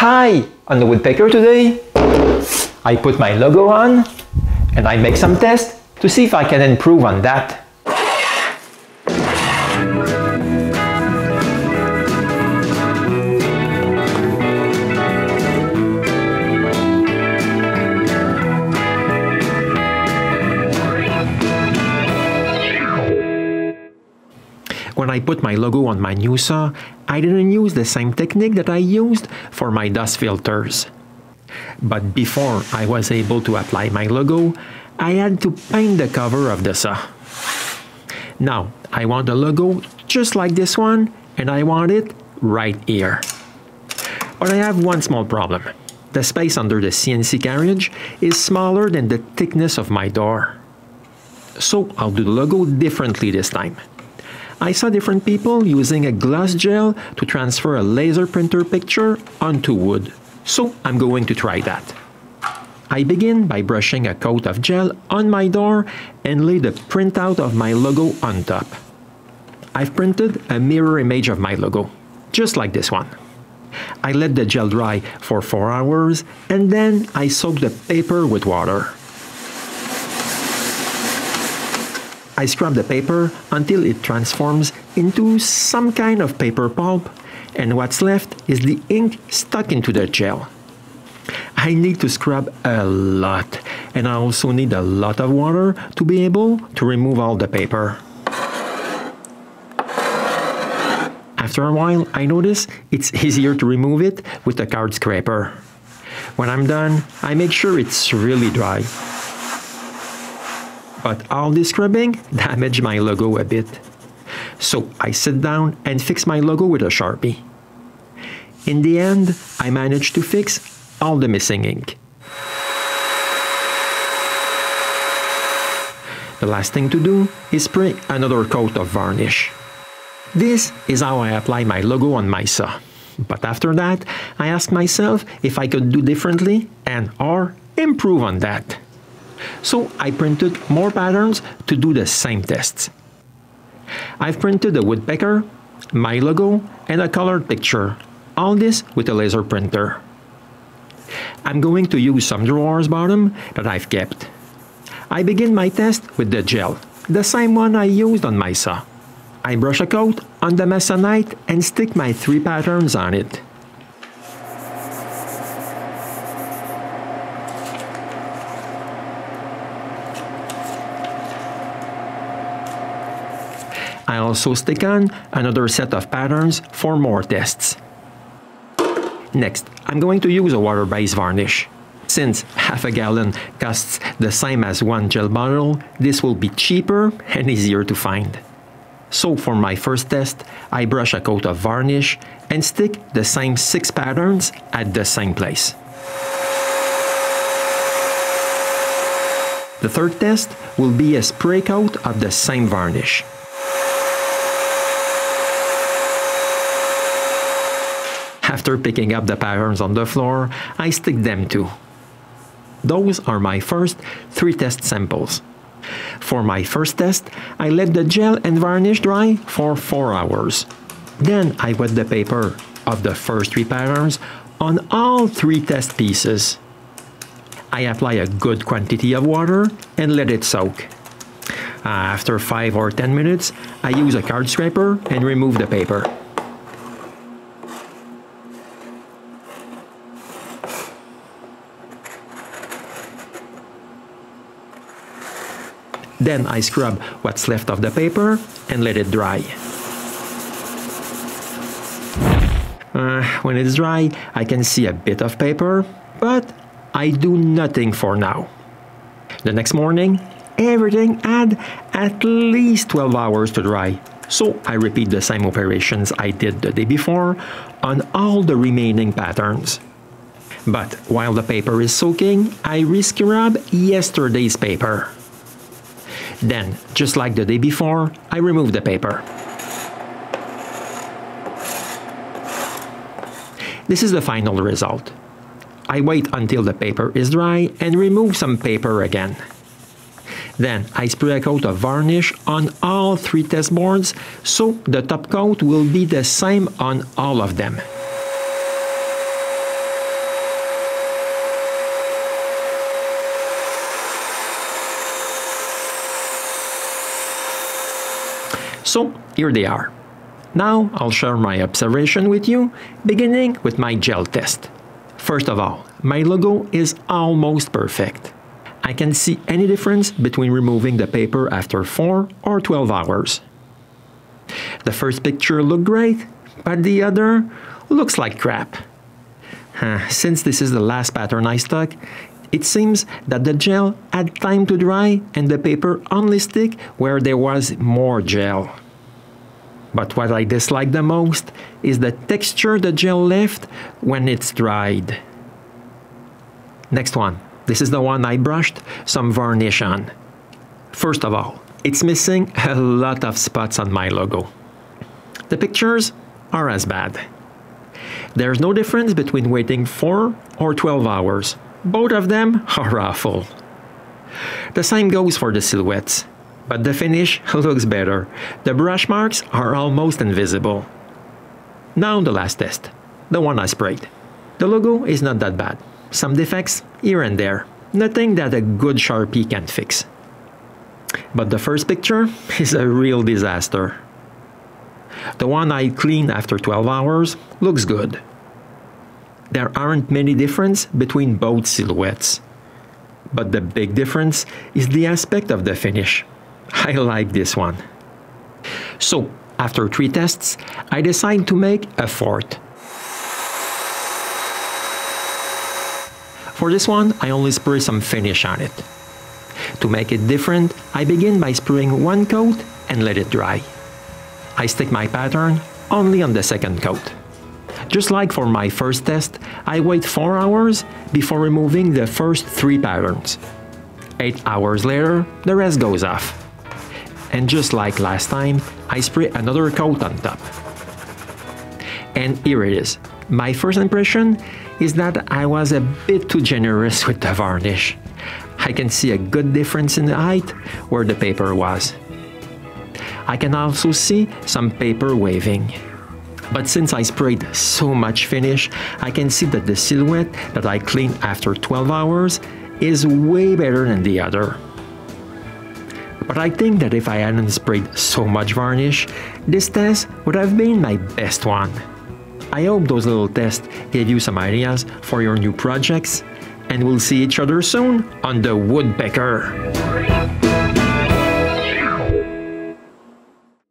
Hi! On the Woodpecker today, I put my logo on and I make some tests to see if I can improve on that. When I put my logo on my new saw, I didn't use the same technique that I used for my dust filters. But before I was able to apply my logo, I had to paint the cover of the saw. Now, I want the logo just like this one, and I want it right here. But I have one small problem. The space under the CNC carriage is smaller than the thickness of my door. So I'll do the logo differently this time. I saw different people using a gloss gel to transfer a laser printer picture onto wood, so I'm going to try that. I begin by brushing a coat of gel on my door and lay the printout of my logo on top. I've printed a mirror image of my logo, just like this one. I let the gel dry for 4 hours and then I soak the paper with water. I scrub the paper until it transforms into some kind of paper pulp, and what's left is the ink stuck into the gel. I need to scrub a lot, and I also need a lot of water to be able to remove all the paper. After a while, I notice it's easier to remove it with a card scraper. When I'm done, I make sure it's really dry. But all this scrubbing damaged my logo a bit. So I sit down and fix my logo with a Sharpie. In the end, I managed to fix all the missing ink. The last thing to do is spray another coat of varnish. This is how I apply my logo on my saw. But after that, I asked myself if I could do differently or improve on that. So I printed more patterns to do the same tests. I've printed a woodpecker, my logo, and a colored picture, all this with a laser printer. I'm going to use some drawers bottom that I've kept. I begin my test with the gel, the same one I used on my saw. I brush a coat on the masonite and stick my 3 patterns on it. I also stick on another set of patterns for more tests. Next, I'm going to use a water-based varnish. Since half a gallon costs the same as 1 gel bottle, this will be cheaper and easier to find. So for my first test, I brush a coat of varnish and stick the same 6 patterns at the same place. The third test will be a spray coat of the same varnish. After picking up the patterns on the floor, I stick them too. Those are my first 3 test samples. For my first test, I let the gel and varnish dry for 4 hours. Then I wet the paper of the first 3 patterns on all 3 test pieces. I apply a good quantity of water and let it soak. After 5 or 10 minutes, I use a card scraper and remove the paper. Then I scrub what's left of the paper and let it dry. When it's dry, I can see a bit of paper, but I do nothing for now. The next morning, everything had at least 12 hours to dry, so I repeat the same operations I did the day before on all the remaining patterns. But while the paper is soaking, I re-scrub yesterday's paper. Then, just like the day before, I remove the paper. This is the final result. I wait until the paper is dry and remove some paper again. Then I spray a coat of varnish on all 3 test boards so the top coat will be the same on all of them. So here they are. Now I'll share my observation with you, beginning with my gel test. First of all, my logo is almost perfect. I can't see any difference between removing the paper after 4 or 12 hours. The first picture looked great, but the other looks like crap. Since this is the last pattern I stuck, it seems that the gel had time to dry and the paper only stick where there was more gel. But what I dislike the most is the texture the gel left when it's dried. Next one. This is the one I brushed some varnish on. First of all, it's missing a lot of spots on my logo. The pictures are as bad. There's no difference between waiting 4 or 12 hours. Both of them are awful. The same goes for the silhouettes, but the finish looks better. The brush marks are almost invisible. Now the last test, the one I sprayed. The logo is not that bad. Some defects here and there, nothing that a good Sharpie can fix. But the first picture is a real disaster. The one I cleaned after 12 hours looks good. There aren't many differences between both silhouettes. But the big difference is the aspect of the finish. I like this one. So, after 3 tests, I decided to make a 4th. For this one, I only spray some finish on it. To make it different, I begin by spraying 1 coat and let it dry. I stick my pattern only on the 2nd coat. Just like for my first test, I wait 4 hours before removing the first 3 patterns. 8 hours later, the rest goes off. And just like last time, I spray another coat on top. And here it is. My first impression is that I was a bit too generous with the varnish. I can see a good difference in the height where the paper was. I can also see some paper waving. But since I sprayed so much finish, I can see that the silhouette that I cleaned after 12 hours is way better than the other. But I think that if I hadn't sprayed so much varnish, this test would have been my best one. I hope those little tests gave you some ideas for your new projects, and we'll see each other soon on the Woodpecker.